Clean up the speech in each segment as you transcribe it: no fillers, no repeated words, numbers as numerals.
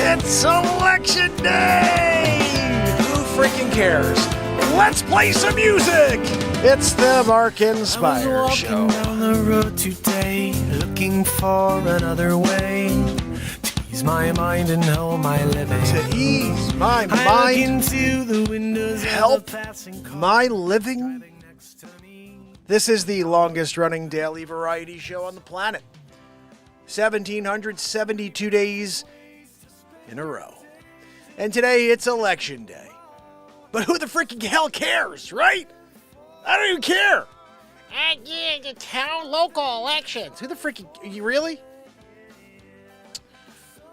It's election day! Who freaking cares? Let's play some music! It's the Mark Inspire Show. Down the road today, looking for another way to ease my mind and help my living. To ease my I look mind, into the windows help of the passing car. my living. This is the longest running daily variety show on the planet. 1,772 days in a row. And today it's election day. But who the freaking hell cares, right? I don't even care. Yeah, the town local elections. Who the freaking, you really?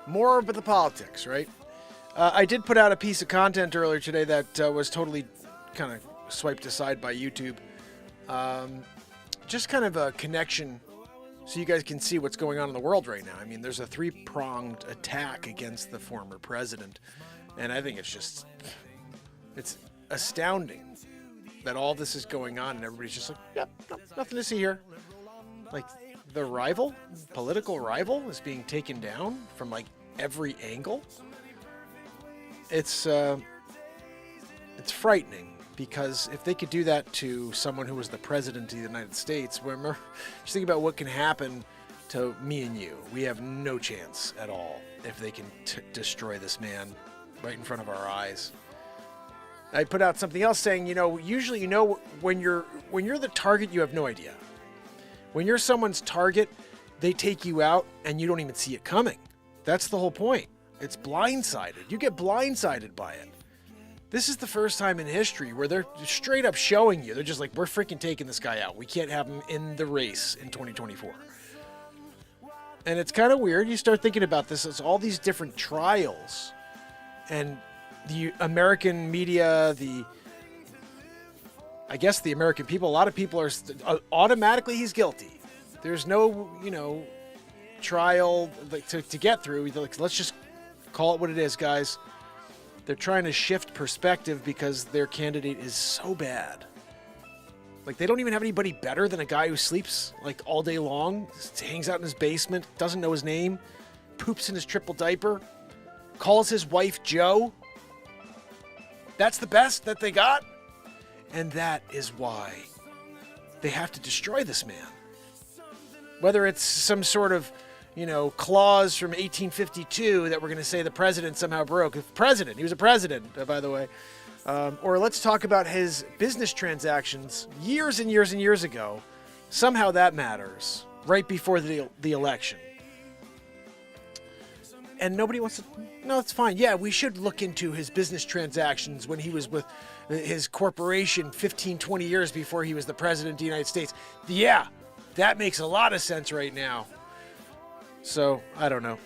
More about the politics, right? I did put out a piece of content earlier today that was totally kind of swiped aside by YouTube. Just kind of a connection so you guys can see what's going on in the world right now. I mean, there's a three-pronged attack against the former president. And I think it's astounding that all this is going on and everybody's just like, yep, no, nothing to see here. Like, the political rival is being taken down from like every angle. It's frightening. Because if they could do that to someone who was the president of the United States, remember, just think about what can happen to me and you. We have no chance at all if they can destroy this man right in front of our eyes. I put out something else saying, usually, when you're the target, you have no idea. When you're someone's target, they take you out and you don't even see it coming. That's the whole point. It's blindsided. You get blindsided by it. This is the first time in history where they're straight up showing you. They're just like, we're freaking taking this guy out. We can't have him in the race in 2024. And it's kind of weird. You start thinking about this. It's all these different trials. And the American media, I guess the American people, a lot of people are automatically he's guilty. There's no, trial to get through. Like, let's just call it what it is, guys. They're trying to shift perspective because their candidate is so bad. Like, they don't even have anybody better than a guy who sleeps, like, all day long, hangs out in his basement, doesn't know his name, poops in his triple diaper, calls his wife Joe. That's the best that they got? And that is why they have to destroy this man. Whether it's some sort of clause from 1852 that we're going to say the president somehow broke. He was a president, by the way. Or let's talk about his business transactions years and years and years ago. Somehow that matters right before the election. And nobody wants to... No, it's fine. Yeah, we should look into his business transactions when he was with his corporation 15, 20 years before he was the president of the United States. Yeah, that makes a lot of sense right now. So, I don't know.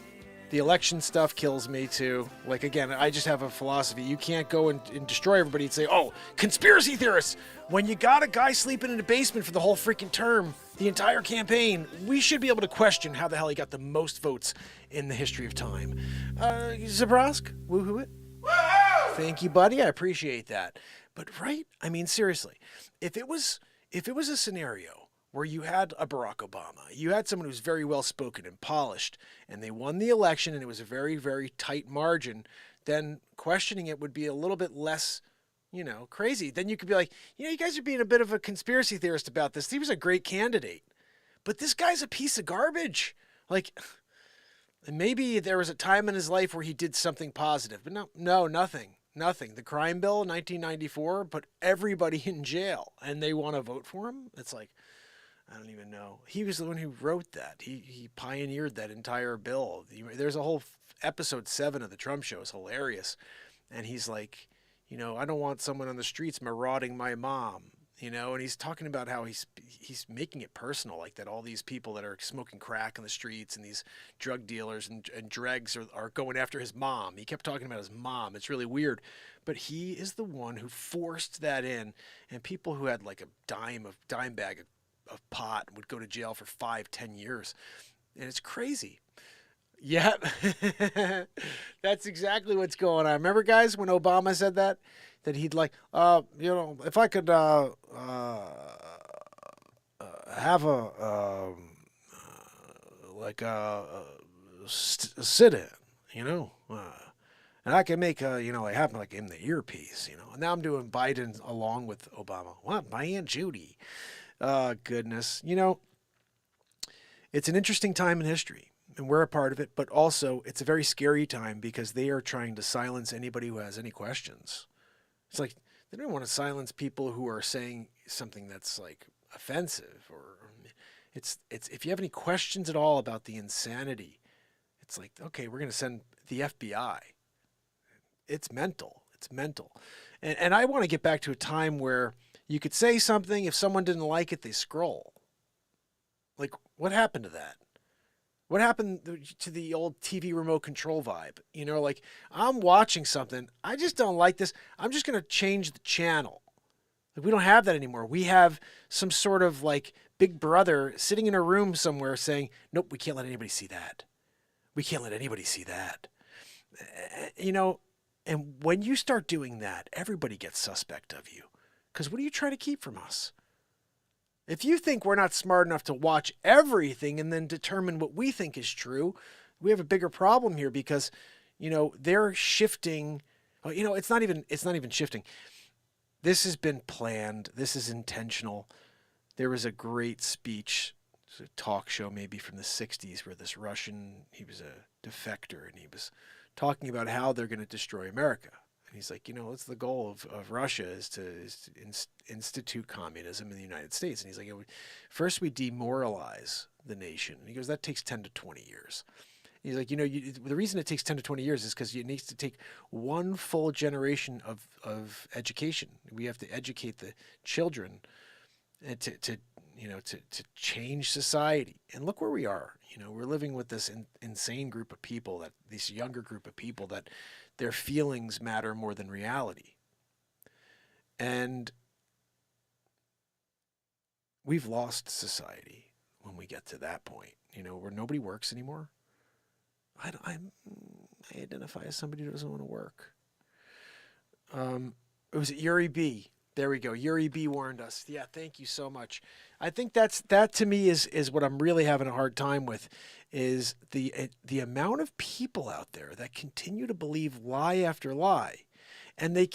The election stuff kills me, too. Like, again, I just have a philosophy. You can't go and destroy everybody and say, oh, conspiracy theorists. When you got a guy sleeping in a basement for the whole freaking term, the entire campaign, we should be able to question how the hell he got the most votes in the history of time. Zabrowsk, woohoo it. Woohoo! Thank you, buddy. I appreciate that. But, right? I mean, seriously, if it was a scenario where you had a Barack Obama, you had someone who's very well-spoken and polished, and they won the election, and it was a very, very tight margin, then questioning it would be a little bit less, crazy. Then you could be like, you guys are being a bit of a conspiracy theorist about this. He was a great candidate. But this guy's a piece of garbage. Like, maybe there was a time in his life where he did something positive. But no, nothing. Nothing. The crime bill in 1994 put everybody in jail, and they want to vote for him? It's like... I don't even know. He was the one who wrote that. He pioneered that entire bill. There's a whole episode 7 of the Trump Show. It's hilarious. And he's like, I don't want someone on the streets marauding my mom, and he's talking about how he's making it personal, like that all these people that are smoking crack in the streets and these drug dealers and dregs are going after his mom. He kept talking about his mom. It's really weird. But he is the one who forced that in. And people who had like a dime bag of pot would go to jail for 5-10 years. And it's crazy. Yeah, that's exactly what's going on. Remember, guys, when Obama said that he'd like, if I could have a sit-in, and I can make like happen like in the earpiece, And now I'm doing Biden along with Obama. What? My Aunt Judy. Goodness. It's an interesting time in history, and we're a part of it, but also it's a very scary time because they are trying to silence anybody who has any questions. It's like they don't want to silence people who are saying something that's like offensive, or it's if you have any questions at all about the insanity, it's like, okay, we're going to send the FBI. It's mental. It's mental. And I want to get back to a time where you could say something, if someone didn't like it, they scroll. Like, what happened to that? What happened to the old TV remote control vibe? Like, I'm watching something, I just don't like this, I'm just going to change the channel. Like, we don't have that anymore. We have some sort of like big brother sitting in a room somewhere saying, nope, we can't let anybody see that. We can't let anybody see that. And when you start doing that, everybody gets suspect of you. Because what are you trying to keep from us? If you think we're not smart enough to watch everything and then determine what we think is true, we have a bigger problem here because, they're shifting. It's not even shifting. This has been planned. This is intentional. There was a great speech, a talk show maybe from the 60s where this Russian, he was a defector, and he was talking about how they're going to destroy America. And he's like, it's the goal of Russia is to institute communism in the United States. And he's like, first we demoralize the nation. And he goes, that takes 10 to 20 years. He's like, the reason it takes 10 to 20 years is because it needs to take one full generation of education. We have to educate the children and to change society. And look where we are. We're living with this insane group of people, this younger group of people that their feelings matter more than reality. And we've lost society when we get to that point, where nobody works anymore. I identify as somebody who doesn't want to work. It was Yuri B. There we go. Yuri B warned us. Yeah, thank you so much. I think that to me is what I'm really having a hard time with, is the amount of people out there that continue to believe lie after lie, and they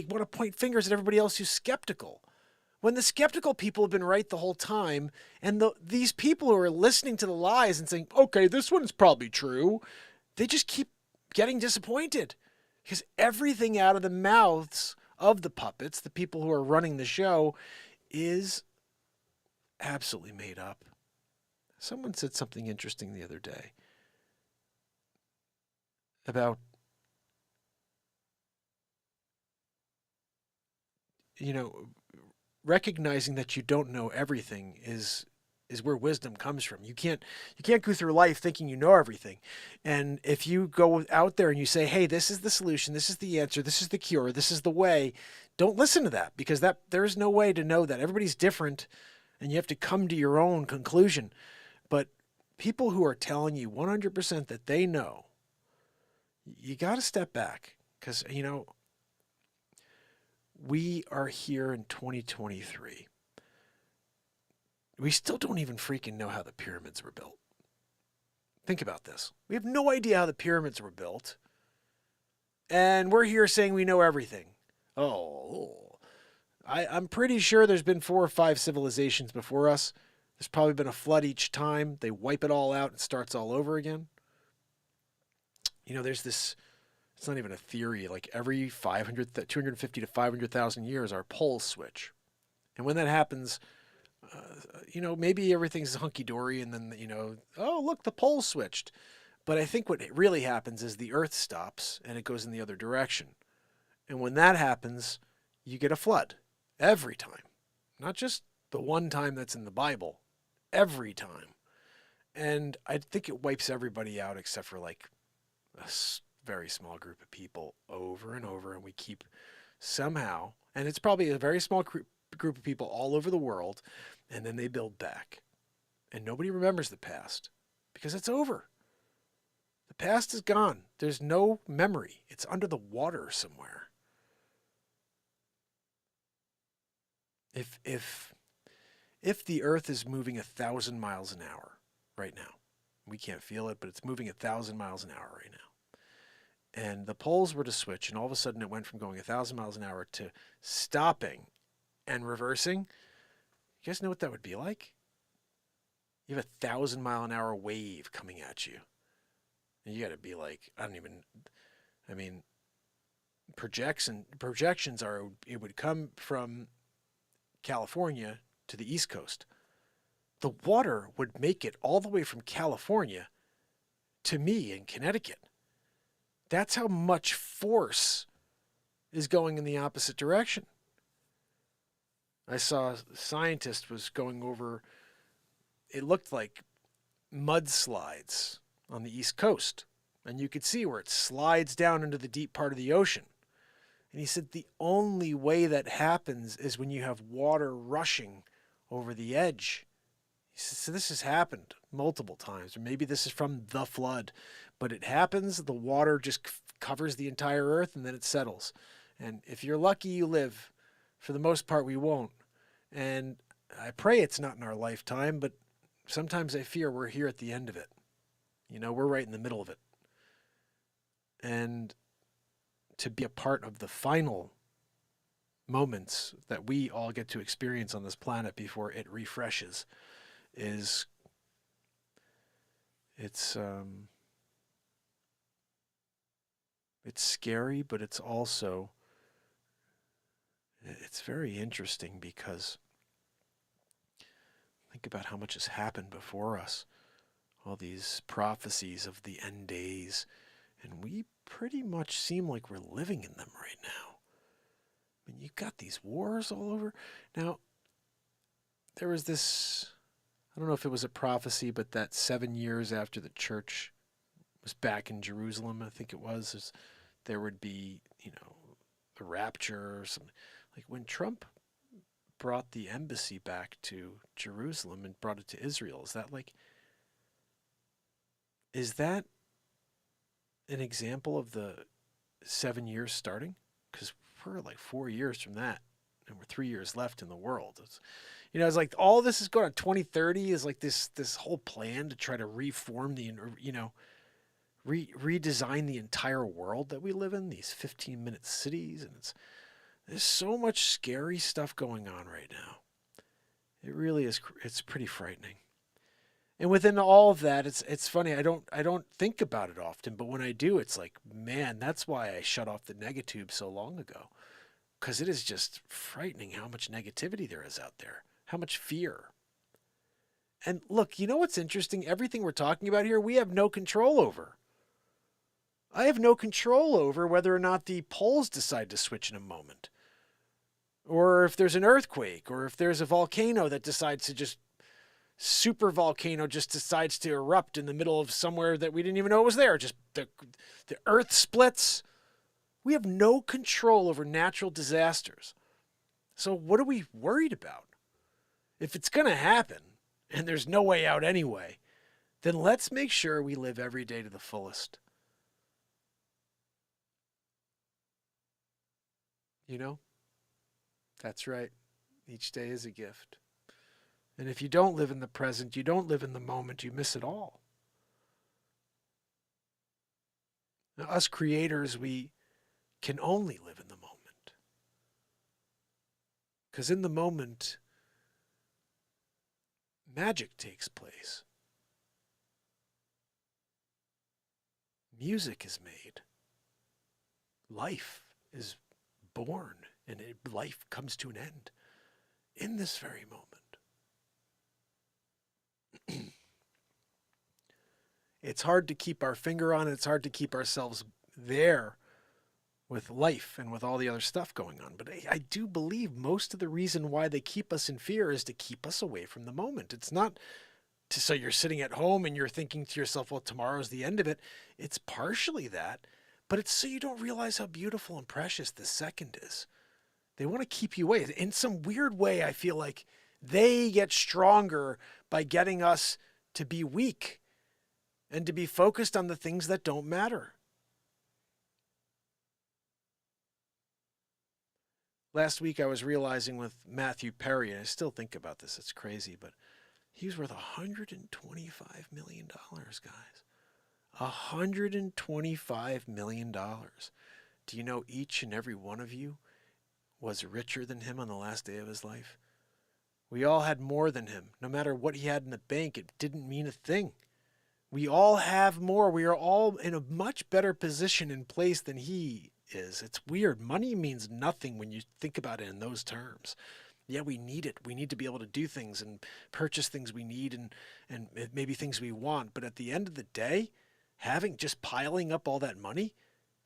want to point fingers at everybody else who's skeptical, when the skeptical people have been right the whole time, and these people who are listening to the lies and saying, okay, this one's probably true, they just keep getting disappointed because everything out of the mouths of the puppets, the people who are running the show, is absolutely made up. Someone said something interesting the other day about, recognizing that you don't know everything is where wisdom comes from. You can't go through life thinking you know everything. And if you go out there and you say, hey, this is the solution, this is the answer, this is the cure, this is the way, don't listen to that, because there is no way to know that. Everybody's different, and you have to come to your own conclusion. But people who are telling you 100% that they know, you got to step back, because, we are here in 2023. We still don't even freaking know how the pyramids were built. Think about this. We have no idea how the pyramids were built. And we're here saying we know everything. I'm pretty sure there's been 4 or 5 civilizations before us. There's probably been a flood each time. They wipe it all out and starts all over again. There's this, it's not even a theory, like every 250 to 500,000 years, our poles switch. And when that happens, maybe everything's hunky-dory, and then, oh, look, the pole switched. But I think what really happens is the earth stops and it goes in the other direction. And when that happens, you get a flood every time. Not just the one time that's in the Bible, every time. And I think it wipes everybody out except for like a very small group of people over and over. And we keep somehow, and it's probably a very small group of people all over the world, and then they build back. And nobody remembers the past because it's over. The past is gone. There's no memory. It's under the water somewhere. If the earth is moving 1,000 miles an hour right now, We can't feel it, but it's moving 1,000 miles an hour right now. And the poles were to switch, and all of a sudden it went from going 1,000 miles an hour to stopping and reversing. You guys know what that would be like? You have 1,000-mile-an-hour wave coming at you. And you got to be like, projections are it would come from California to the East Coast. The water would make it all the way from California to me in Connecticut. That's how much force is going in the opposite direction. I saw a scientist was going over, it looked like mudslides on the East Coast. And you could see where it slides down into the deep part of the ocean. And he said the only way that happens is when you have water rushing over the edge. He said, so this has happened multiple times, or maybe this is from the flood, but it happens, the water just covers the entire earth and then it settles. And if you're lucky, you live. For the most part, we won't. And I pray it's not in our lifetime, but sometimes I fear we're here at the end of it. You know, we're right in the middle of it. And to be a part of the final moments that we all get to experience on this planet before it refreshes it's scary, but it's also, it's very interesting because think about how much has happened before us. All these prophecies of the end days, and we pretty much seem like we're living in them right now. I mean, you've got these wars all over. Now, there was this, I don't know if it was a prophecy, but that 7 years after the church was back in Jerusalem, I think it was, there would be, a rapture or something. Like when Trump brought the embassy back to Jerusalem and brought it to Israel, is that an example of the 7 years starting? Because we're like 4 years from that, and we're 3 years left in the world. It's like all this is going on. 2030 is like this whole plan to try to reform redesign the entire world that we live in, these 15-minute cities, and there's so much scary stuff going on right now. It really is. It's pretty frightening. And within all of that, it's funny. I don't think about it often, but when I do, it's like, man, that's why I shut off the negatube so long ago, because it is just frightening how much negativity there is out there, how much fear. And look, you know what's interesting? Everything we're talking about here, we have no control over. I have no control over whether or not the poles decide to switch in a moment, or if there's an earthquake, or if there's a volcano that decides to just super volcano just decides to erupt in the middle of somewhere that we didn't even know was there. Just the earth splits. We have no control over natural disasters. So what are we worried about? If it's going to happen and there's no way out anyway, then let's make sure we live every day to the fullest. That's right. Each day is a gift. And if you don't live in the present, you don't live in the moment, you miss it all. Now, us creators, we can only live in the moment. Because in the moment, magic takes place. Music is made. Life is born, and life comes to an end in this very moment. It's hard to keep our finger on it. It's hard to keep ourselves there with life and with all the other stuff going on. But I do believe most of the reason why they keep us in fear is to keep us away from the moment. It's not so you're sitting at home and you're thinking to yourself, well, tomorrow's the end of it. It's partially that, but it's so you don't realize how beautiful and precious this second is. They want to keep you away. In some weird way, I feel like they get stronger by getting us to be weak and to be focused on the things that don't matter. Last week I was realizing with Matthew Perry, and I still think about this, it's crazy, but He was worth $125 million, guys. $125 million. Do you know each and every one of you was richer than him on the last day of his life? We all had more than him. No matter what he had in the bank, it didn't mean a thing. We all have more. We are all in a much better position and place than he is. It's weird. Money means nothing when you think about it in those terms. Yeah, we need it. We need to be able to do things and purchase things we need and maybe things we want. But at the end of the day, just piling up all that money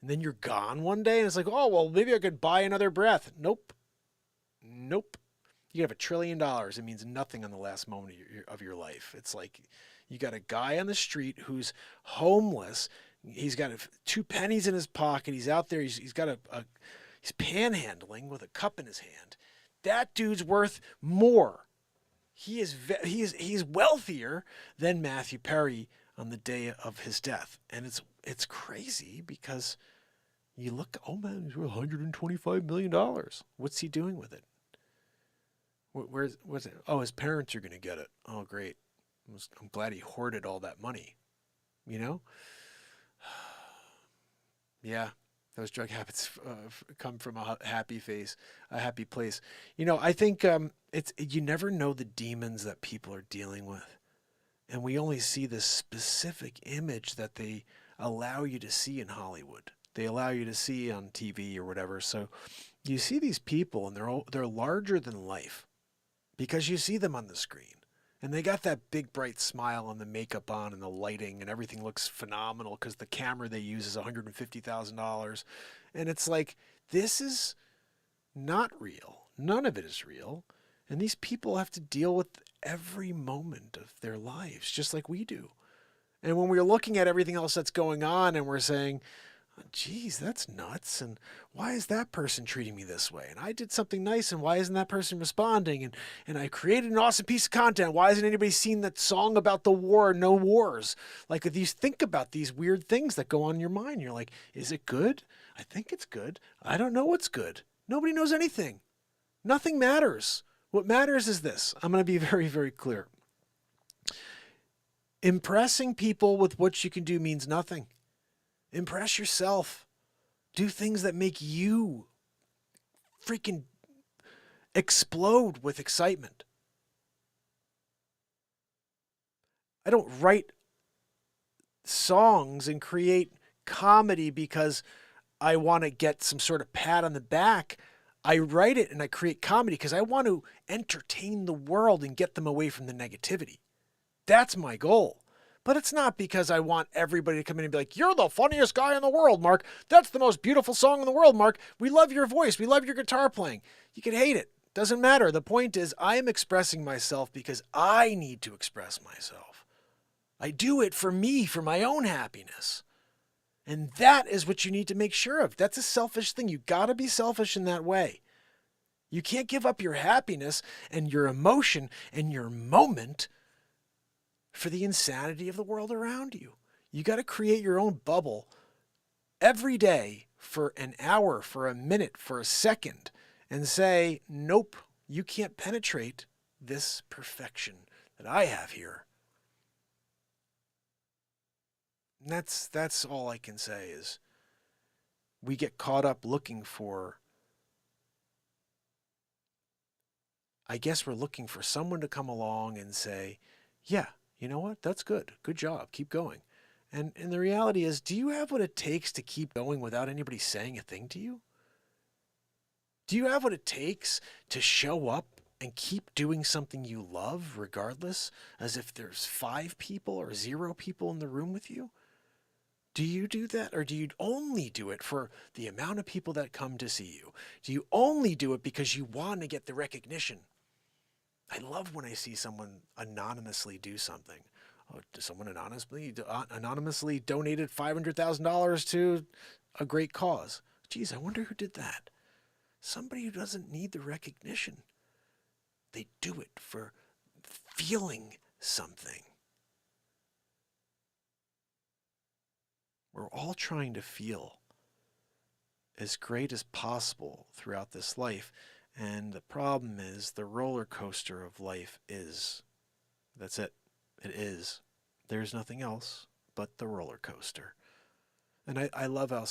and then you're gone one day and it's like, oh, well, maybe I could buy another breath. Nope. Nope. You have $1 trillion. It means nothing on the last moment of your life. It's like you got a guy on the street who's homeless. He's got 2 pennies in his pocket. He's out there. He's got he's panhandling with a cup in his hand. That dude's worth more. He's wealthier than Matthew Perry on the day of his death, and it's crazy because you look. Oh man, he's worth $125 million. What's he doing with it? What's it? Oh, his parents are going to get it. Oh, great. I'm glad he hoarded all that money. You know? Yeah, those drug habits come from a happy place. You know, I think you never know the demons that people are dealing with. And we only see this specific image that they allow you to see in Hollywood. They allow you to see on TV or whatever. So you see these people and they're larger than life because you see them on the screen. And they got that big bright smile and the makeup on and the lighting and everything looks phenomenal because the camera they use is $150,000. And it's like, this is not real. None of it is real. And these people have to deal with every moment of their lives, just like we do. And when we're looking at everything else that's going on and we're saying, oh, geez, that's nuts. And why is that person treating me this way? And I did something nice, and why isn't that person responding? And I created an awesome piece of content. Why hasn't anybody seen that song about the war, No Wars? Like, if you think about these weird things that go on in your mind, you're like, is it good? I think it's good. I don't know what's good. Nobody knows anything. Nothing matters. What matters is this. I'm going to be very, very clear. Impressing people with what you can do means nothing. Impress yourself. Do things that make you freaking explode with excitement. I don't write songs and create comedy because I want to get some sort of pat on the back. I write it and I create comedy because I want to entertain the world and get them away from the negativity. That's my goal. But it's not because I want everybody to come in and be like, you're the funniest guy in the world, Mark. That's the most beautiful song in the world, Mark. We love your voice. We love your guitar playing. You can hate it. Doesn't matter. The point is I am expressing myself because I need to express myself. I do it for me, for my own happiness. And that is what you need to make sure of. That's a selfish thing. You got to be selfish in that way. You can't give up your happiness and your emotion and your moment for the insanity of the world around you. You got to create your own bubble every day for an hour, for a minute, for a second, and say, nope, you can't penetrate this perfection that I have here. And that's all I can say is we get caught up looking for, I guess we're looking for someone to come along and say, yeah, you know what? That's good. Good job. Keep going. And the reality is, do you have what it takes to keep going without anybody saying a thing to you? Do you have what it takes to show up and keep doing something you love regardless, as if there's 5 people or 0 people in the room with you? Do you do that, or do you only do it for the amount of people that come to see you? Do you only do it because you want to get the recognition? I love when I see someone anonymously do something. Oh, someone anonymously donated $500,000 to a great cause. Geez, I wonder who did that. Somebody who doesn't need the recognition. They do it for feeling something. We're all trying to feel as great as possible throughout this life. And the problem is the roller coaster of life is That's it. It is. There's nothing else but the roller coaster. And I love how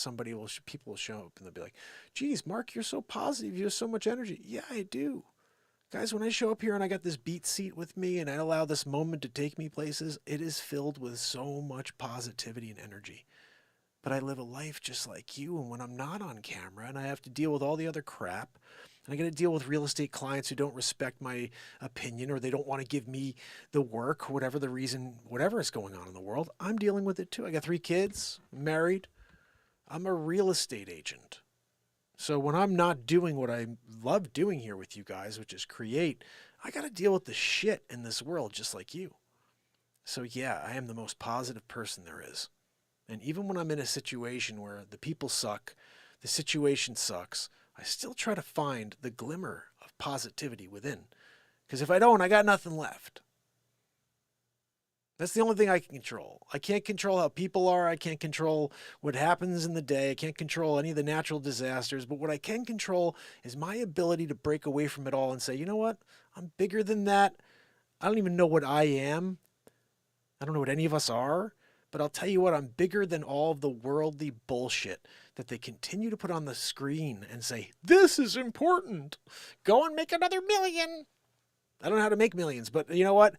people will show up and they'll be like, geez, Mark, you're so positive. You have so much energy. Yeah, I do. Guys, when I show up here and I got this BeatSeat with me and I allow this moment to take me places, it is filled with so much positivity and energy. But I live a life just like you, and when I'm not on camera and I have to deal with all the other crap, and I got to deal with real estate clients who don't respect my opinion or they don't want to give me the work, whatever the reason, whatever is going on in the world, I'm dealing with it too. I got 3 kids, married. I'm a real estate agent. So when I'm not doing what I love doing here with you guys, which is create, I got to deal with the shit in this world just like you. So yeah, I am the most positive person there is. And even when I'm in a situation where the people suck, the situation sucks, I still try to find the glimmer of positivity within. Because if I don't, I got nothing left. That's the only thing I can control. I can't control how people are. I can't control what happens in the day. I can't control any of the natural disasters. But what I can control is my ability to break away from it all and say, you know what? I'm bigger than that. I don't even know what I am. I don't know what any of us are. But I'll tell you what, I'm bigger than all of the worldly bullshit that they continue to put on the screen and say, this is important. Go and make another million. I don't know how to make millions, but you know what?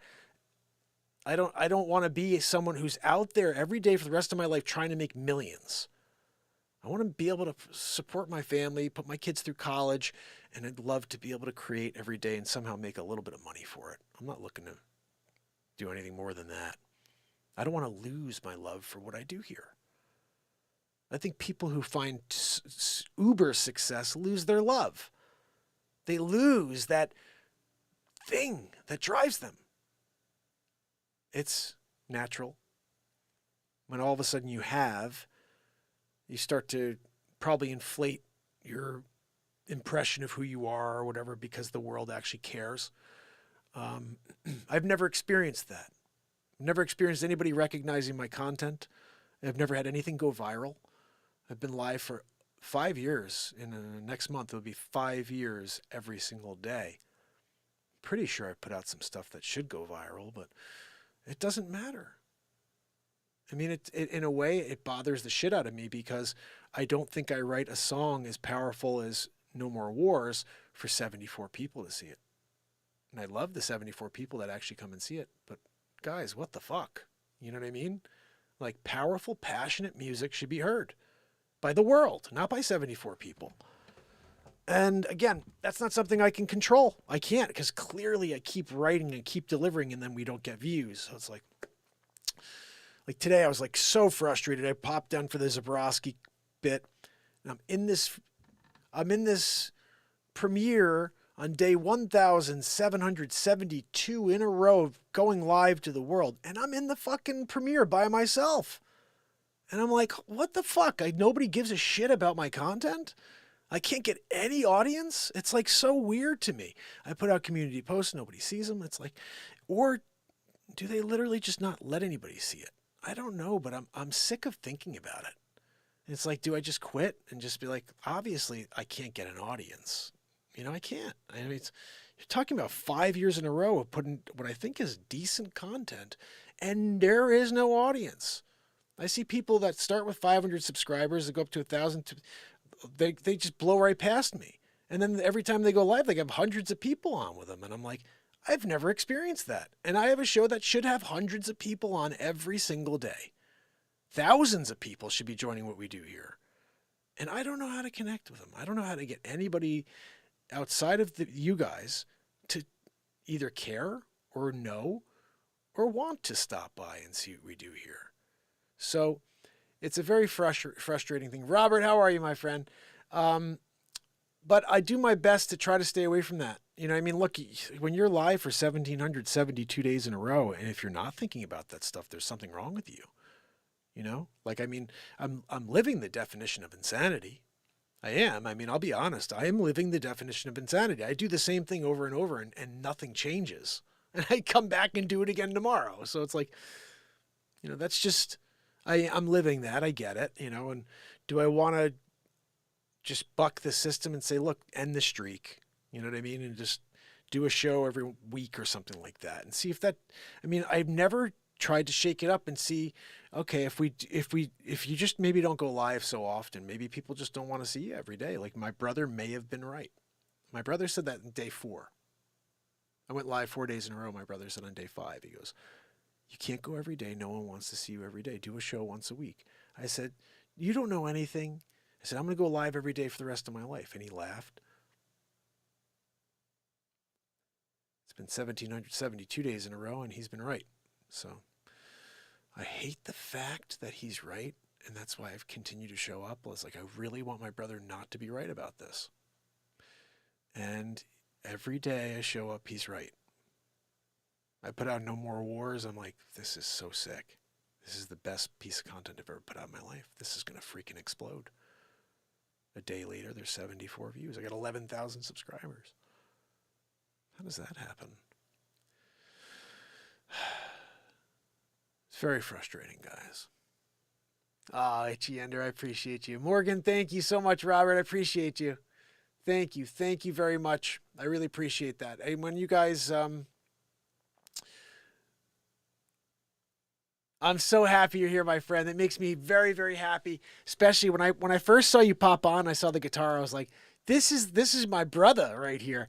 I don't want to be someone who's out there every day for the rest of my life trying to make millions. I want to be able to support my family, put my kids through college, and I'd love to be able to create every day and somehow make a little bit of money for it. I'm not looking to do anything more than that. I don't want to lose my love for what I do here. I think people who find uber success lose their love. They lose that thing that drives them. It's natural. When all of a sudden you start to probably inflate your impression of who you are or whatever because the world actually cares. I've never experienced that. I've never experienced anybody recognizing my content. I've never had anything go viral. I've been live for 5 years. Next month, it'll be 5 years every single day. Pretty sure I put out some stuff that should go viral, but it doesn't matter. I mean, in a way, it bothers the shit out of me because I don't think I write a song as powerful as No More Wars for 74 people to see it. And I love the 74 people that actually come and see it. But guys, what the fuck? You know what I mean? Like, powerful, passionate music should be heard by the world, not by 74 people. And again, that's not something I can control. I can't, because clearly I keep writing and keep delivering and then we don't get views. So it's like today I was like so frustrated. I popped down for the Zabrowski bit and I'm in this premiere on day 1,772 in a row of going live to the world. And I'm in the fucking premiere by myself. And I'm like, what the fuck? Nobody gives a shit about my content? I can't get any audience? It's like so weird to me. I put out community posts, nobody sees them. It's like, or do they literally just not let anybody see it? I don't know, but I'm sick of thinking about it. It's like, do I just quit and just be like, obviously I can't get an audience. You know, I can't. I mean, you're talking about 5 years in a row of putting what I think is decent content, and there is no audience. I see people that start with 500 subscribers that go up to 1,000. They just blow right past me. And then every time they go live, they have hundreds of people on with them. And I'm like, I've never experienced that. And I have a show that should have hundreds of people on every single day. Thousands of people should be joining what we do here. And I don't know how to connect with them. I don't know how to get anybody outside of you guys to either care or know or want to stop by and see what we do here. So it's a very frustrating thing. Robert, how are you, my friend? But I do my best to try to stay away from that. You know, I mean, look, when you're live for 1,772 days in a row, and if you're not thinking about that stuff, there's something wrong with you. You know, like, I mean, I'm living the definition of insanity. I am. I mean, I'll be honest. I am living the definition of insanity. I do the same thing over and over and nothing changes. And I come back and do it again tomorrow. So it's like, you know, that's just, I'm living that. I get it, you know, and do I want to just buck the system and say, look, end the streak? You know what I mean? And just do a show every week or something like that, and see if that. I mean, I've never tried to shake it up and see, okay, if you just maybe don't go live so often, maybe people just don't want to see you every day. Like my brother may have been right. My brother said that in day 4. I went live 4 days in a row. My brother said on day 5, he goes, you can't go every day. No one wants to see you every day. Do a show once a week. I said, you don't know anything. I said, I'm going to go live every day for the rest of my life. And he laughed. It's been 1,772 days in a row, and he's been right. So I hate the fact that he's right, and that's why I've continued to show up. It's like, I really want my brother not to be right about this. And every day I show up, he's right. I put out No More Wars. I'm like, this is so sick. This is the best piece of content I've ever put out in my life. This is going to freaking explode. A day later, there's 74 views. I got 11,000 subscribers. How does that happen? It's very frustrating, guys. Ah, Itchy Ender, I appreciate you. Morgan, thank you so much, Robert. I appreciate you. Thank you. Thank you very much. I really appreciate that. And when you guys, I'm so happy you're here, my friend. It makes me very, very happy. Especially when I first saw you pop on, I saw the guitar. I was like, this is my brother right here.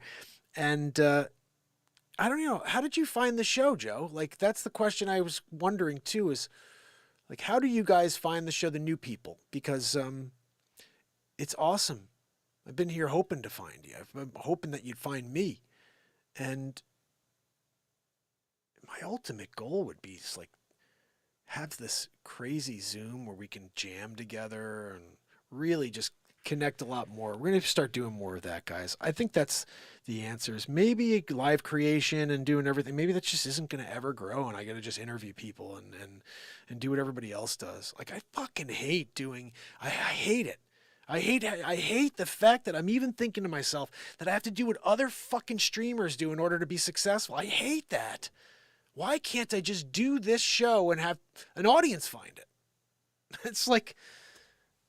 And I don't know, how did you find the show, Joe? Like, that's the question I was wondering too, is like, how do you guys find the show, the new people? Because it's awesome. I've been here hoping to find you. I've been hoping that you'd find me. And my ultimate goal would be just like have this crazy Zoom where we can jam together and really just connect a lot more. We're going to start doing more of that, guys. I think that's the answer, is maybe live creation and doing everything. Maybe that just isn't going to ever grow, and I got to just interview people and do what everybody else does. Like, I fucking hate doing, I hate it. I hate the fact that I'm even thinking to myself that I have to do what other fucking streamers do in order to be successful. I hate that. Why can't I just do this show and have an audience find it? It's like,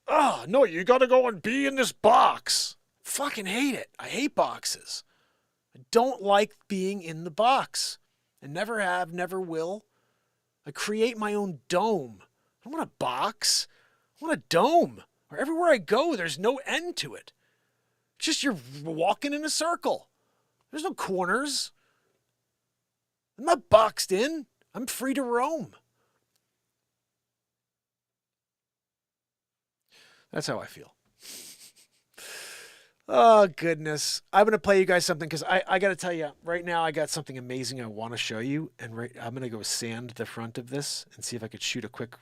oh, no, you got to go and be in this box. Fucking hate it. I hate boxes. I don't like being in the box. I never have, never will. I create my own dome. I don't want a box. I want a dome. Or everywhere I go, there's no end to it. It's just you're walking in a circle. There's no corners. I'm not boxed in. I'm free to roam. That's how I feel. Oh, goodness. I'm going to play you guys something because I got to tell you, right now I got something amazing I want to show you. And I'm going to go sand the front of this and see if I could shoot a quick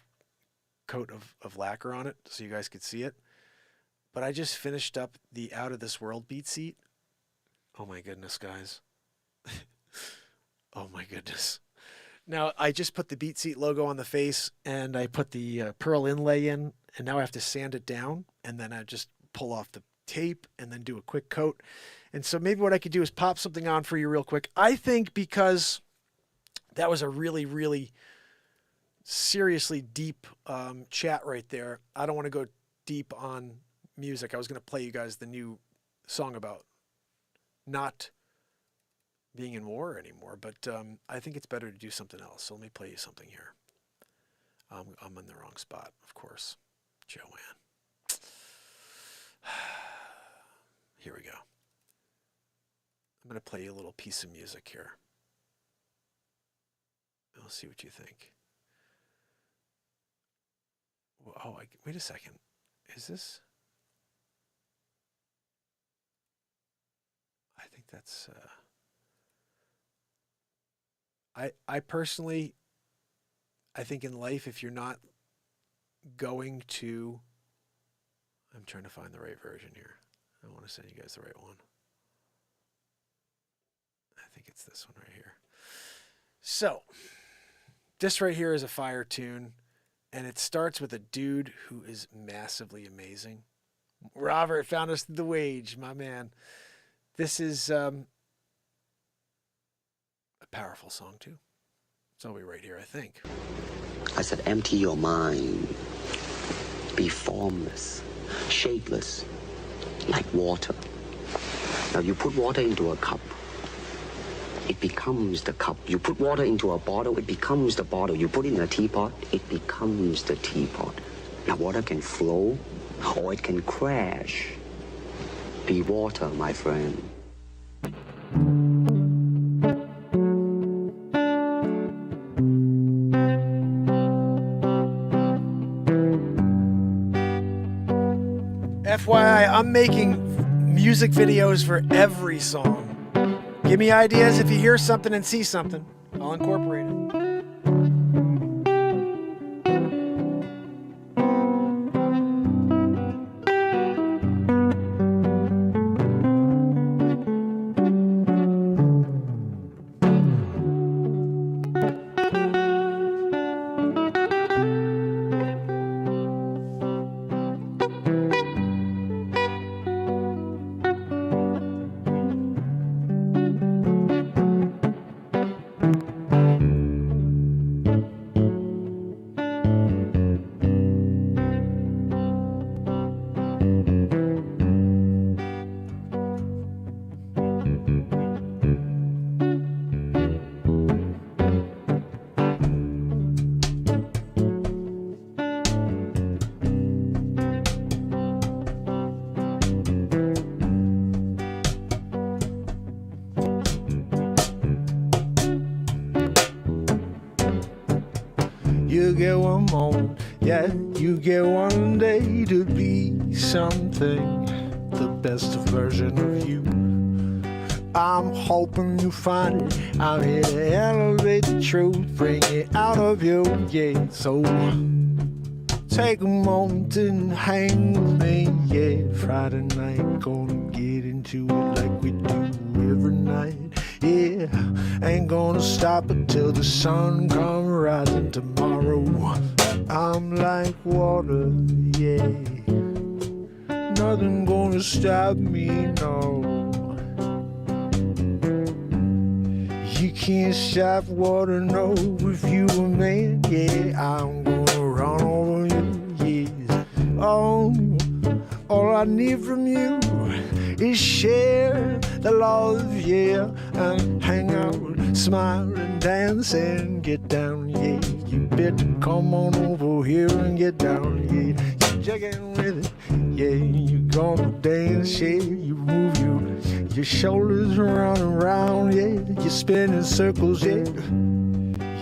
coat of lacquer on it so you guys could see it. But I just finished up the Out of This World BeatSeat. Oh, my goodness, guys. Oh, my goodness. Now, I just put the BeatSeat logo on the face, and I put the pearl inlay in, and now I have to sand it down, and then I just pull off the tape and then do a quick coat. And so maybe what I could do is pop something on for you real quick. I think because that was a really, really seriously deep chat right there, I don't want to go deep on music. I was going to play you guys the new song about not being in war anymore, but I think it's better to do something else. So let me play you something here. I'm in the wrong spot, of course. Joanne. Here we go. I'm going to play you a little piece of music here. I'll see what you think. Oh, wait a second. Is this? I think that's... I personally, I think in life, if you're not going to... I'm trying to find the right version here. I want to send you guys the right one. I think it's this one right here. So, this right here is a fire tune, and it starts with a dude who is massively amazing. Robert found us the wage, my man. This is a powerful song, too. It's all we right here, I think. I said, empty your mind. Be formless, shapeless, like water. Now, you put water into a cup. it becomes the cup. You put water into a bottle, it becomes the bottle. You put it in a teapot, it becomes the teapot. Now water can flow or it can crash. Be water, my friend. FYI, I'm making music videos for every song. Give me ideas if you hear something and see something. I'll incorporate it. You get one moment, yeah, you get one day to be something, the best version of you. I'm hoping you find it. I'm here to elevate the truth, bring it out of you, yeah. So take a moment and hang with me, yeah. Friday night, gonna get into it like we do every night. Yeah, ain't gonna stop until the sun come rising tomorrow. I'm like water, yeah. Nothing gonna stop me, no. You can't stop water, no. If you a man, yeah, I'm gonna run over you, yeah. Oh, all I need from you is share the love, yeah, and hang out, smile and dance and get down, yeah. You better come on over here and get down, yeah. You jugging with it, yeah. You gonna dance, yeah. You move your shoulders around and round, yeah. You spin in circles, yeah.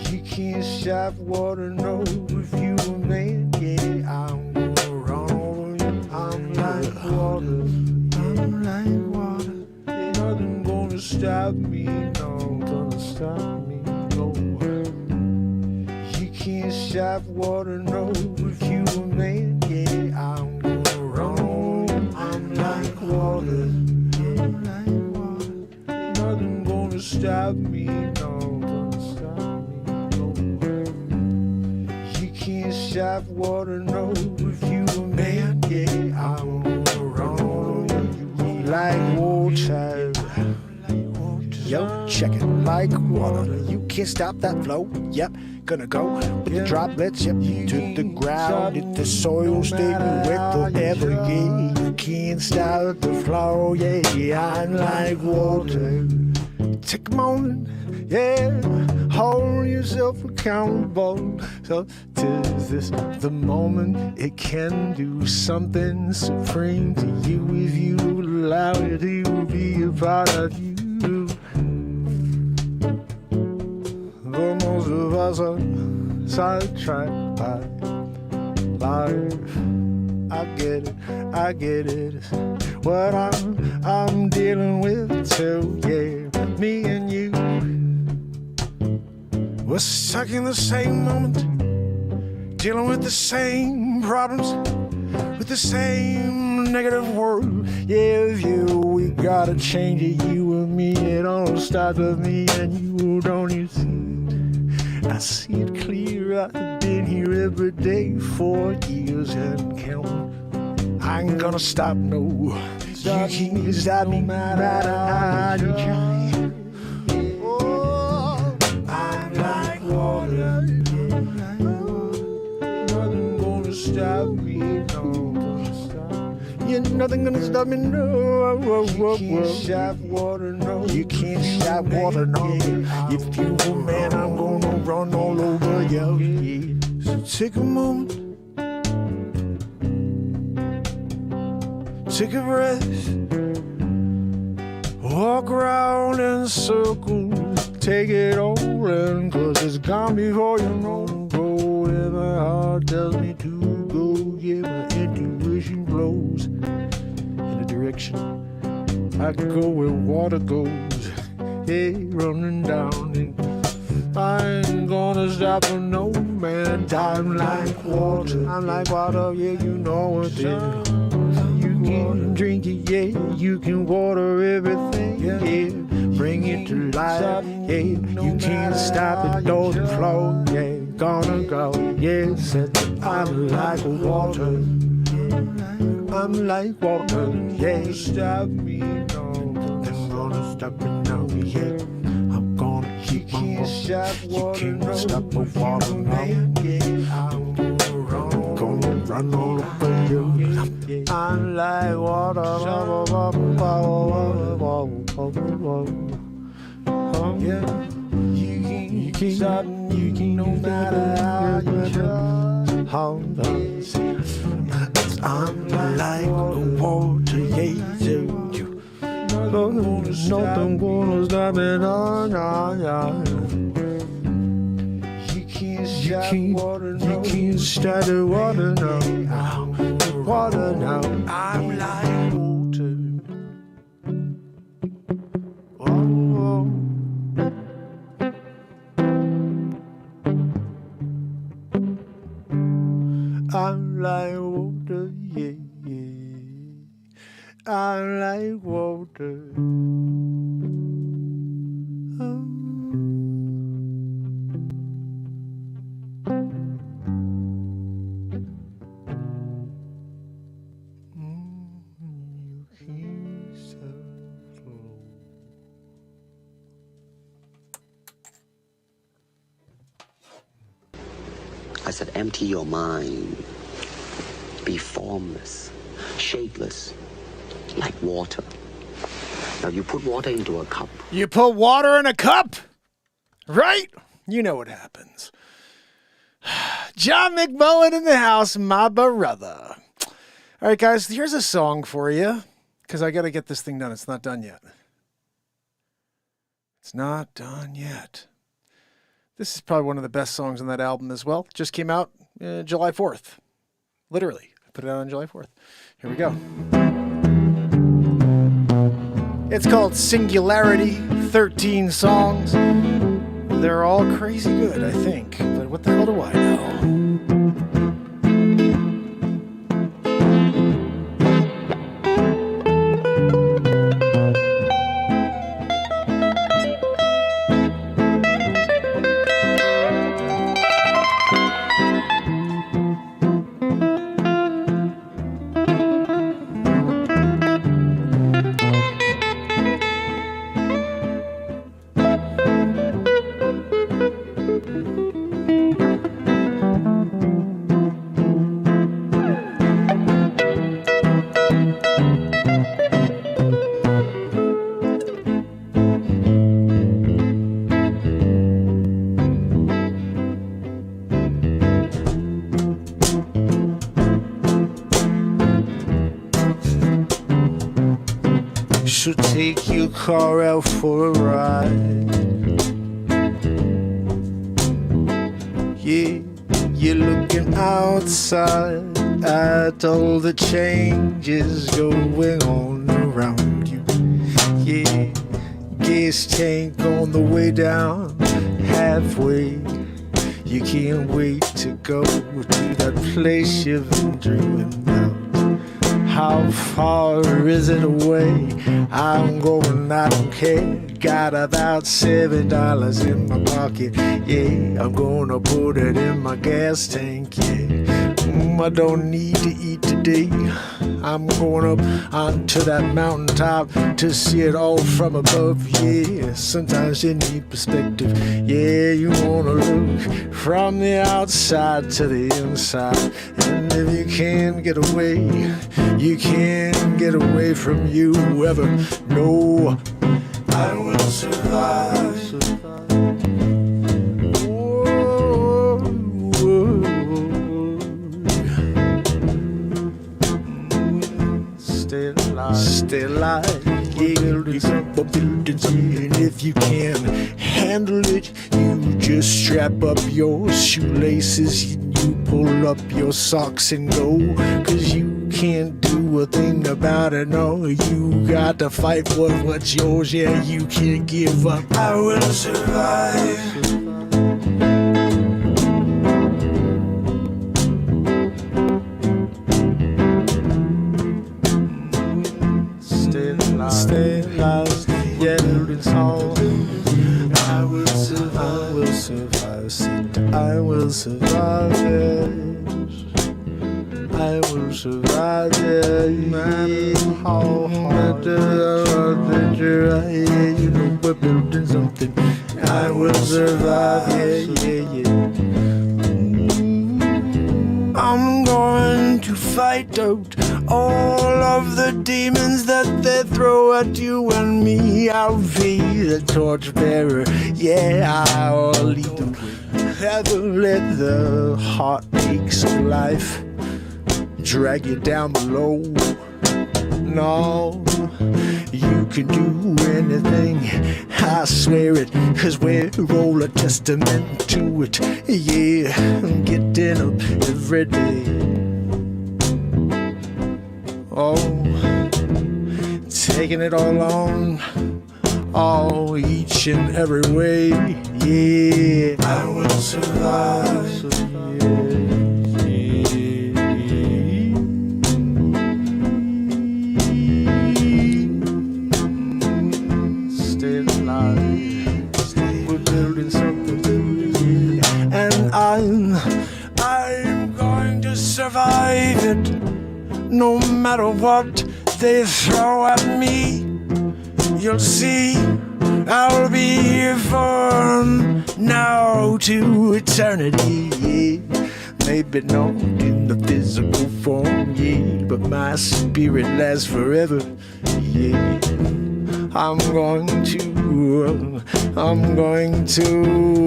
You can't stop water, no. If you a man, yeah, I'm gonna run over you. I'm like water. I'm like water. Nothing gonna stop me, no. Gonna stop me, no. You can't stop water, no. If you a man, yeah, I'm gonna run on. I'm like water. I'm like water. Nothing gonna stop me, no. Gonna stop me, no. You can't stop water, no. If you a man, yeah, I'm gonna run on. You like water. Yo, check it like water. You can't stop that flow. Yep, gonna go with the droplets. Yep, to the ground. If the soil stay wet forever, yeah. You can't stop the flow. Yeah, I'm like water. Take a moment, yeah. Hold yourself accountable. So, tis this the moment it can do something supreme to you if you allow it to be a part of you. But most of us are sidetracked by life. I get it. What I'm dealing with too, yeah. Me and you, we're stuck in the same moment, dealing with the same problems, with the same negative world. Yeah, with you, we gotta change it. You and me, it all starts with me and you, don't you see? I see it clear. I've been here every day for years and counting. I ain't gonna stop, no. You can't stop me, no matter how you try. Oh, I'm like water. Nothing gonna stop me, no. You're nothing gonna stop me, no. You can't stop water, no. You can't stop water, no. If you were man, I'm gonna run all over you. So take a moment, take a breath, walk around in circles, take it all in, 'cause it's gone before you know. Go where my heart tells me to go, yeah, my intuition blows in a direction I go where water goes, hey, running down, and I ain't gonna stop for no man. I'm like water, yeah, you know it is. You can drink it, yeah, you can water everything, yeah, bring it to life, yeah, you can't stop it, doesn't flow, yeah, gonna go, yeah, said I'm like water, I'm like water, yeah, stop me, no, I'm gonna stop it now, yeah, I'm gonna keep on going, you can't stop the water now, I'm gonna run all over you, I'm like water, yeah, you can't stop, you can't, no matter how you try, how I'm like water, yeah, you. Nothing gonna stop me, no. You can't stop the water now. Water now. I'm like water. Oh. I'm like water, yeah. I'm like water. Oh. You can't stop. I said, empty your mind. Be formless, shapeless, like water. Now you put water into a cup. You put water in a cup, right? You know what happens. John McMullen in the house, my brother. All right, guys, here's a song for you, because I got to get this thing done. It's not done yet. It's not done yet. This is probably one of the best songs on that album as well. Just came out July 4th. Literally. I put it out on July 4th. Here we go. It's called Singularity, 13 songs. They're all crazy good, I think. But what the hell do I know? So take your car out for a ride. Yeah, you're looking outside at all the changes going on around you. Yeah, gas tank on the way down halfway. You can't wait to go to that place you've been dreaming about. How far is it away? I'm going, I don't care. Got about $7 in my pocket. Yeah, I'm gonna put it in my gas tank. Yeah. I don't need to eat today. I'm going up onto that mountaintop to see it all from above. Yeah, sometimes you need perspective. Yeah, you wanna look from the outside to the inside. And if you can't get away, you can't get away from you ever. No, I will survive. Stay alive, yeah, buildings up or buildings, and if you can handle it, you just strap up your shoelaces, you pull up your socks and go, 'cause you can't do a thing about it, no, you got to fight for what's yours, yeah, you can't give up. I will survive. Stay alive, yeah, building tall. I will survive, sit, I will survive, yes. I will survive, yeah, man, how hard yeah, you know we're building something. I will survive, yeah. I'm going to fight out all of the demons that they throw at you and me. I'll be the torchbearer, yeah, I'll lead the way. Never let the heartaches of life drag you down below. No, you can do anything, I swear it, 'cause we're all a testament to it. Yeah, I'm getting up every day. Oh, taking it all on, all each and every way. Yeah, I will survive. I'm going to survive it, no matter what they throw at me. You'll see, I'll be here from now to eternity. Yeah. Maybe not in the physical form, yeah, but my spirit lasts forever. Yeah. I'm going to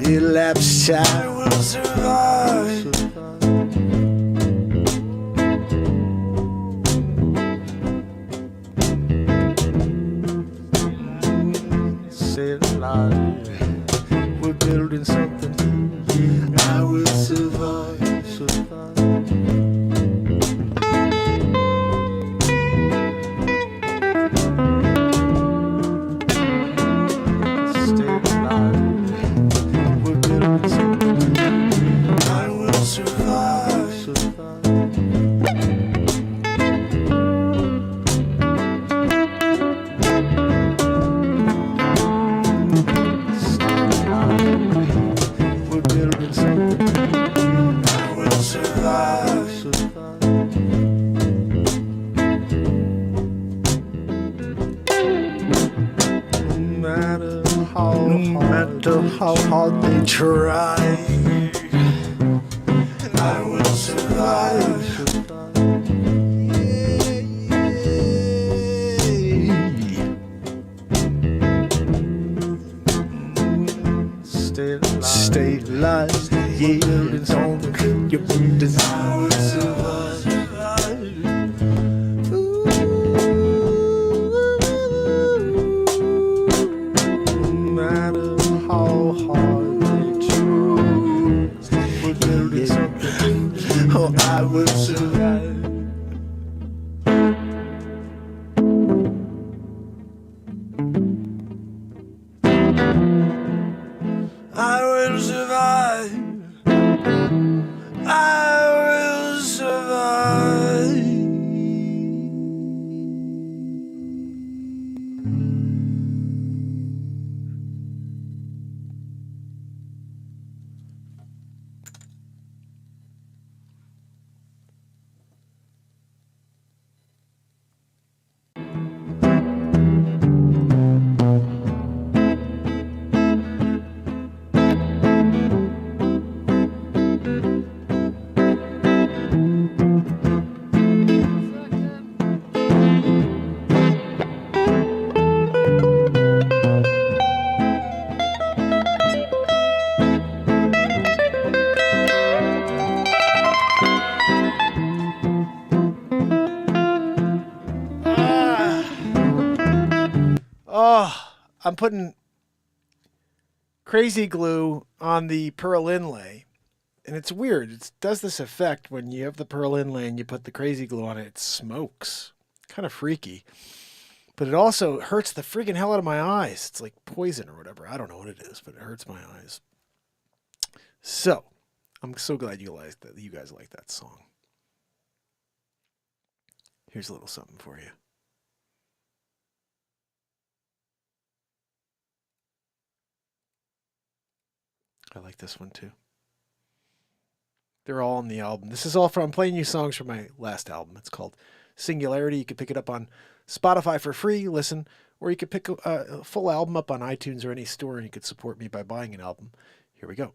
elapse time. I will survive. Stay alive. We're building something. I will survive. How hard they try, I will survive. Stay alive, yeah, it's on your desire. I will survive. Oh, I will survive. I will survive. I will survive. I'm putting crazy glue on the pearl inlay, and it's weird. It does this effect when you have the pearl inlay and you put the crazy glue on it. It smokes. Kind of freaky. But it also hurts the freaking hell out of my eyes. It's like poison or whatever. I don't know what it is, but it hurts my eyes. So, I'm so glad you guys like that song. Here's a little something for you. I like this one too. They're all on the album. This is all from, I'm playing you songs from my last album. It's called Singularity. You can pick it up on Spotify for free, listen, or you could pick a full album up on iTunes or any store, and you could support me by buying an album. Here we go.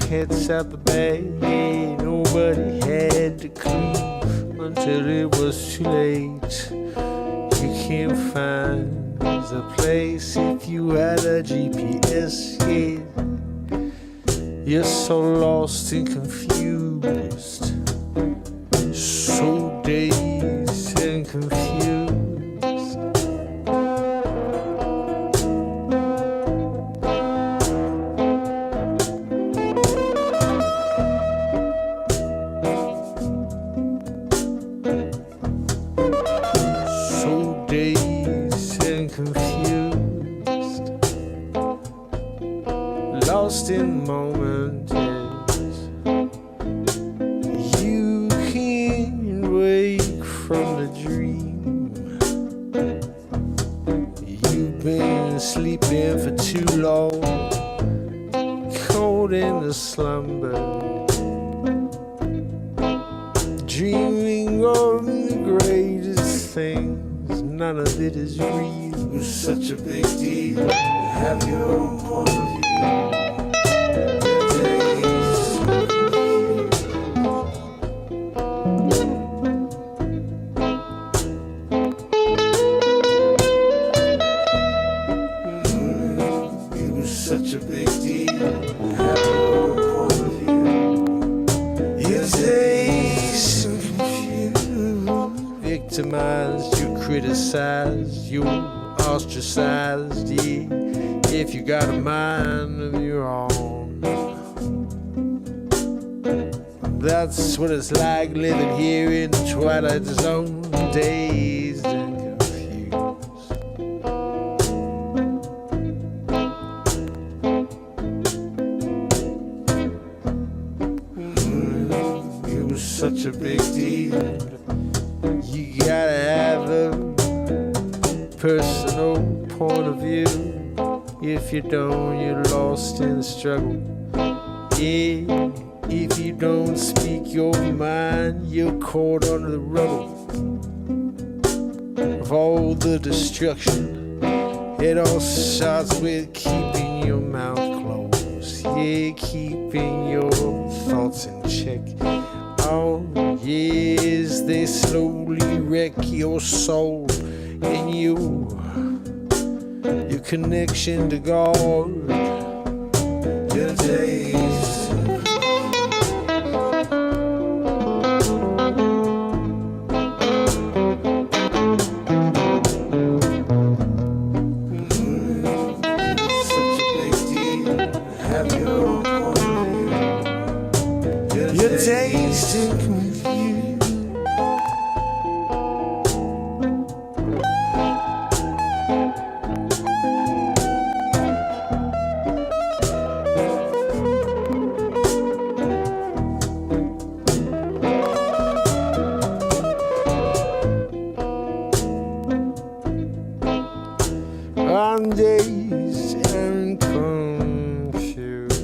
Cats out the bag, nobody had the clue until it was too late. You can't find the place if you had a GPS, yeah. You're so lost and confused, so dazed and confused. Lost in the moment, yes. You can't wake from the dream. You've been sleeping for too long, cold in the slumber, dreaming of the greatest things. None of it is real. It's such a big deal. Have your own point of view. Victimized, you criticized, you ostracized, yeah. If you got a mind of your own, that's what it's like living here in the twilight zone, dazed and confused. It was such a big deal. You gotta have a personal point of view. If you don't, you're lost in the struggle. Yeah, if you don't speak your mind, you're caught under the rubble of all the destruction. It all starts with keeping your mouth closed. yeah, keeping your thoughts in check. Oh, yes, they slowly wreck your soul and your connection to God. Your days. Your taste and confused. I'm dazed and confused.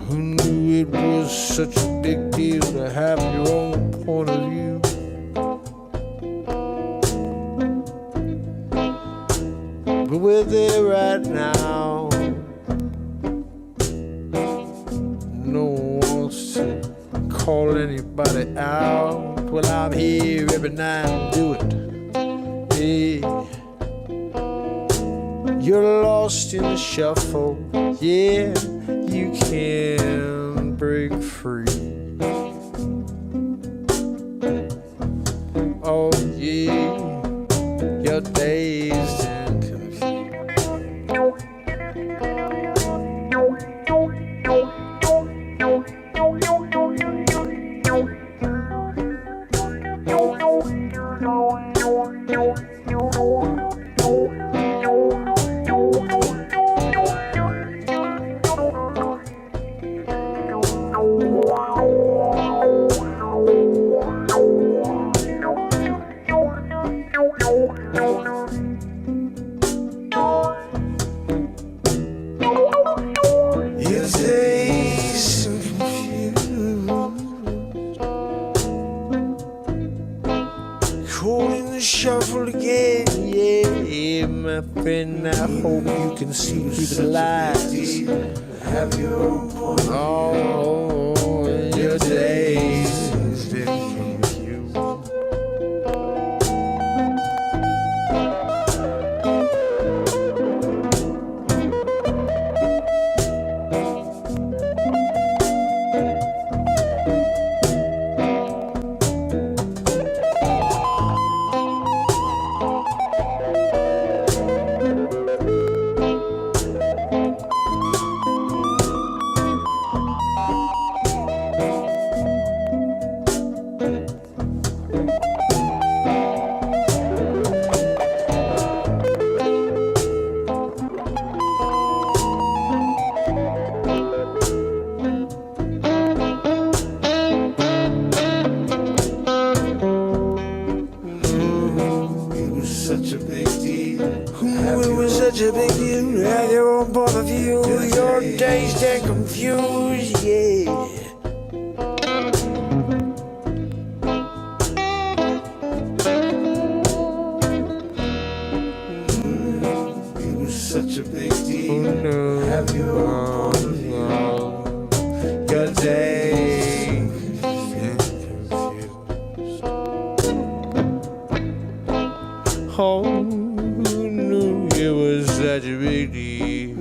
Who knew it was such a big deal to have your own point of view? But we're there right now. No one wants to call anybody out. Well, I'm here every night and do it. Yeah. You're lost in the shuffle. Yeah, you can break free. Oh yeah, you're dazed and shuffle again, yeah, my friend. I hope you can see through the lies. Oh, your days and confused. Such a big deal. It was such a big deal to have your own point of view. Your dazed and confused, yeah. It was such a big deal to have your own point of view. Your dazed and confused. Oh, who knew it was such a big deal?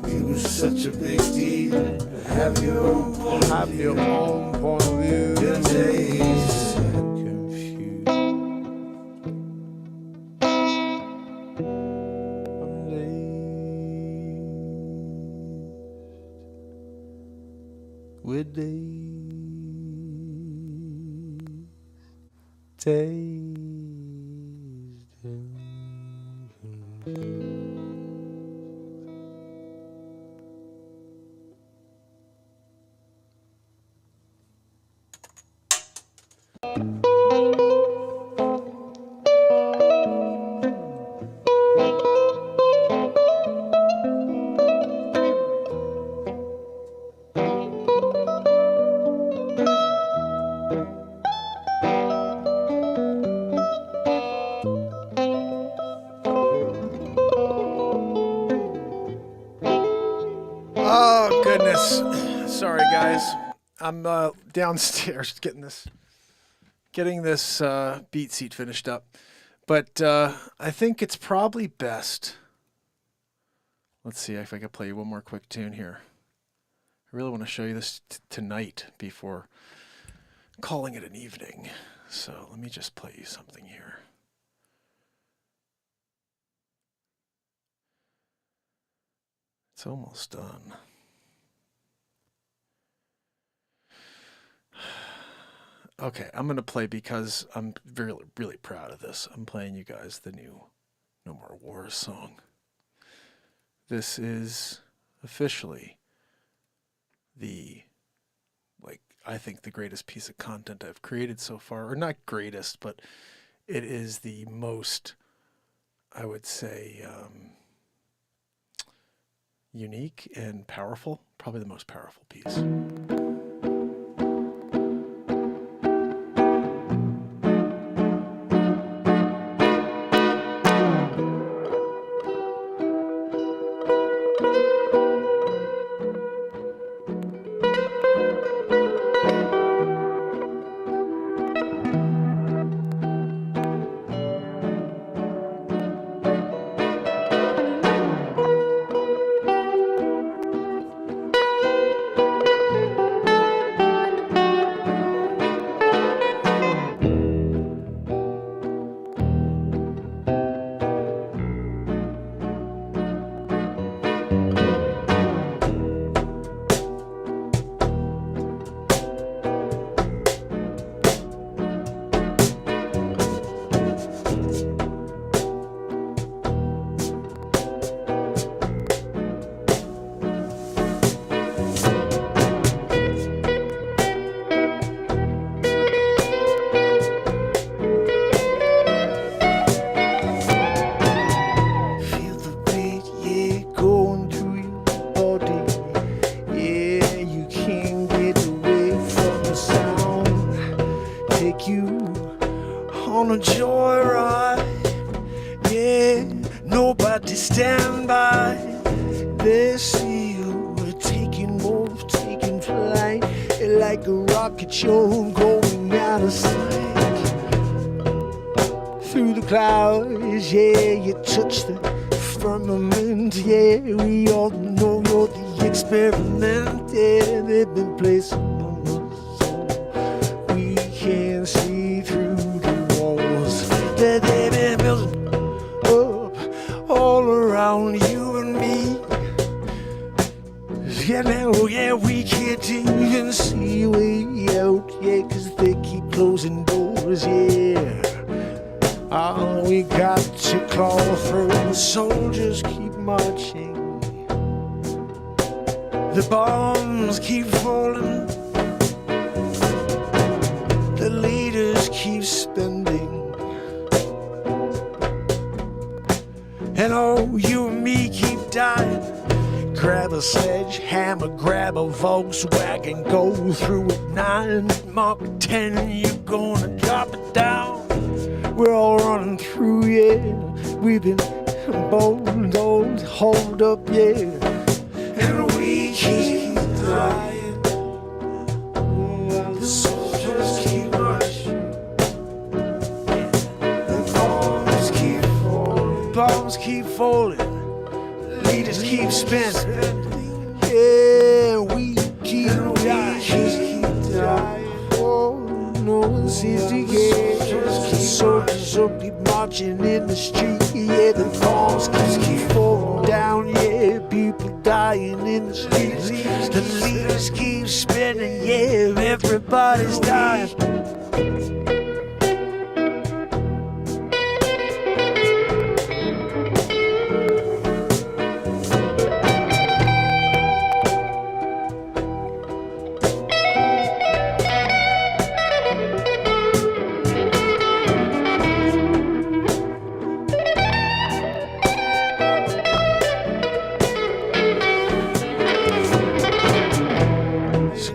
It was such a big deal to have your own point of view. Your days confused. I'm dazed with days. this. Sorry, guys. I'm downstairs getting this BeatSeat finished up. But I think it's probably best. Let's see if I can play you one more quick tune here. I really want to show you this tonight before calling it an evening. So let me just play you something here. It's almost done. Okay, I'm going to play because I'm really, really proud of this. I'm playing you guys the new No More Wars song. This is officially I think the greatest piece of content I've created so far. Or not greatest, but it is the most, I would say, unique and powerful. Probably the most powerful piece. On a joyride, yeah, nobody stand by. They see you taking off, taking flight, like a rocket show going out of sight. Through the clouds, yeah, you touch the firmament, yeah, we all know you're the experiment, yeah, they've been placing on us so we can't see through that they've been building up all around you and me. Yeah, now, yeah, we can't even see a way out, yeah, 'cause they keep closing doors, yeah. All we got to claw through, the soldiers keep marching. The bombs keep falling. The leaders keep spending. And oh, you and me keep dying. Grab a sledgehammer, grab a Volkswagen, go through at 9, Mark 10, you're gonna drop it down. We're all running through, yeah. We've been bold, hold up, yeah. And we keep dying. The soldiers keep marching. The bombs keep falling. Bombs keep falling. Leaders keep spending. Yeah, we keep dying. Oh, no one seems to care. Soldiers will be marching in the street. Yeah, the bombs keep falling down. Yeah, people dying in the streets. The leaders keep spending. Yeah, everybody's dying.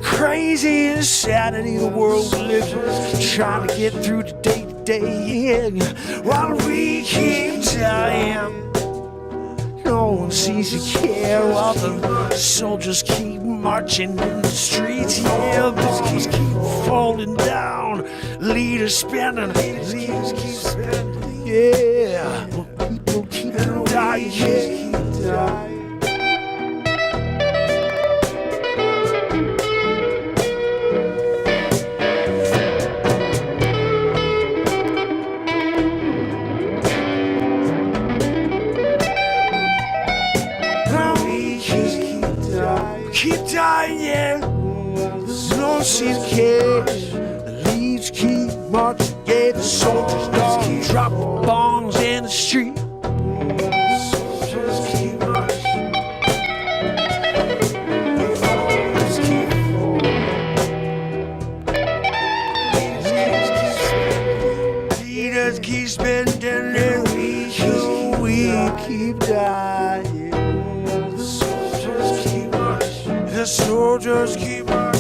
Crazy insanity the world we live in, trying to get through the day to day, yeah, while we keep dying. no one seems to care while the soldiers keep marching in the streets. Yeah, buildings keep falling down, leaders spending, yeah, people keep dying. Keep dying, yeah. There's no seat cash. The leaves keep marching, yeah. The soldiers keep dropping bombs in the street. The soldiers keep marching. The soldiers keep falling. Leaders keep spending, and we keep dying. The soldiers keep marching.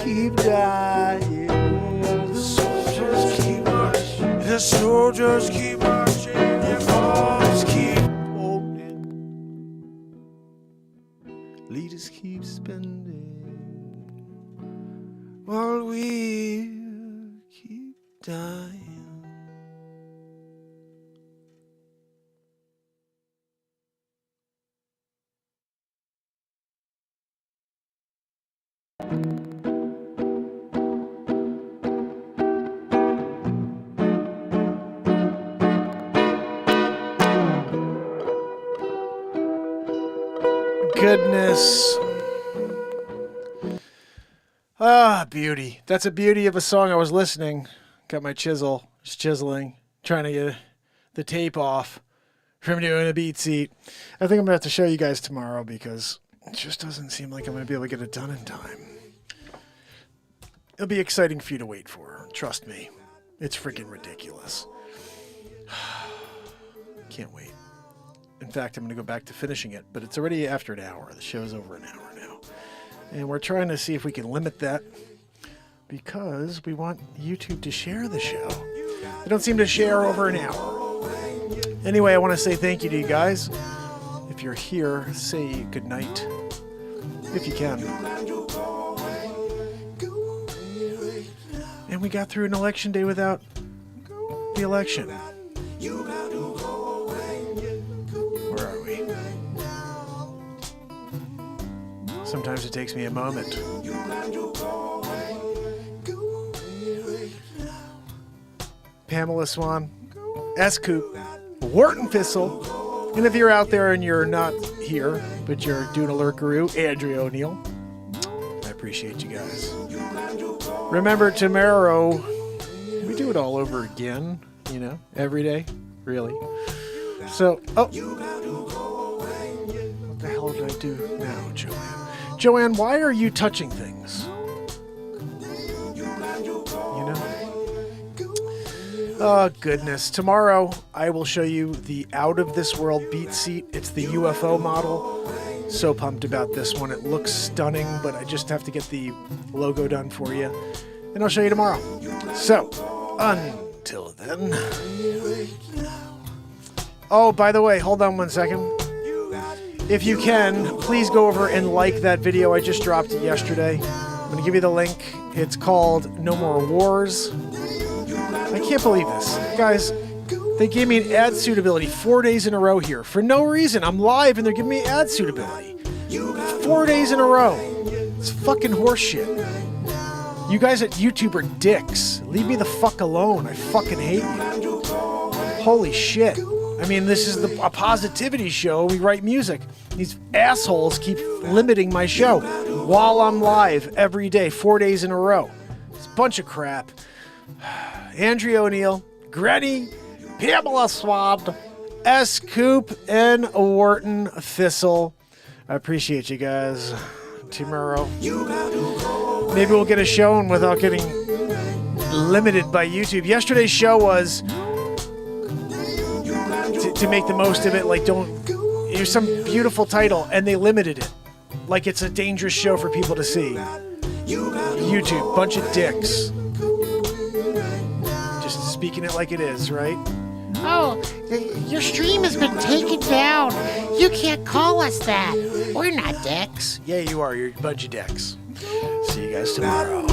keep dying. The soldiers keep marching. The soldiers keep marching. Their bombs keep holding. Leaders keep spending. While we keep dying. Goodness. Ah, beauty. That's a beauty of a song. I was listening. Got my chisel. Just chiseling. Trying to get the tape off from doing a beat seat. I think I'm going to have to show you guys tomorrow because it just doesn't seem like I'm going to be able to get it done in time. It'll be exciting for you to wait for. Trust me. It's freaking ridiculous. Can't wait. In fact, I'm going to go back to finishing it, but it's already after an hour. The show's over an hour now. And we're trying to see if we can limit that because we want YouTube to share the show. They don't seem to share over an hour. Anyway, I want to say thank you to you guys. If you're here, say good night. If you can. And we got through an election day without the election. Where are we? Sometimes it takes me a moment. Pamela Swan, S. Coop, Wharton Thistle, and if you're out there and you're not here, but you're doing a lurkaroo, Andrea O'Neill, I appreciate you guys. Remember, tomorrow, we do it all over again, you know, every day, really. So, oh, what the hell did I do now, Joanne? Joanne, why are you touching things? You know? Oh, goodness. Tomorrow, I will show you the out-of-this-world BeatSeat. It's the UFO model. So pumped about this one. It looks stunning, but I just have to get the logo done for you. And I'll show you tomorrow. So, until then. Oh, by the way, hold on one second. If you can, please go over and like that video. I just dropped it yesterday. I'm going to give you the link. It's called No More Wars. I can't believe this. Guys, they gave me an ad suitability 4 days in a row here. For no reason. I'm live and they're giving me ad suitability. 4 days in a row. It's fucking horseshit. You guys at YouTube are dicks. Leave me the fuck alone. I fucking hate you. Holy shit. I mean, this is a positivity show. We write music. These assholes keep limiting my show while I'm live every day, 4 days in a row. It's a bunch of crap. Andrea O'Neill, Granny, Pamela Swab, S. Coop, and Wharton Thistle. I appreciate you guys. Tomorrow, maybe we'll get a show in without getting limited by YouTube. Yesterday's show was to make the most of it. Like, here's some beautiful title, and they limited it. Like it's a dangerous show for people to see. YouTube, bunch of dicks. Just speaking it like it is, right? Oh, your stream has been taken down. You can't call us that. We're not dicks. Yeah, you are. You're a bunch of dicks. See you guys tomorrow.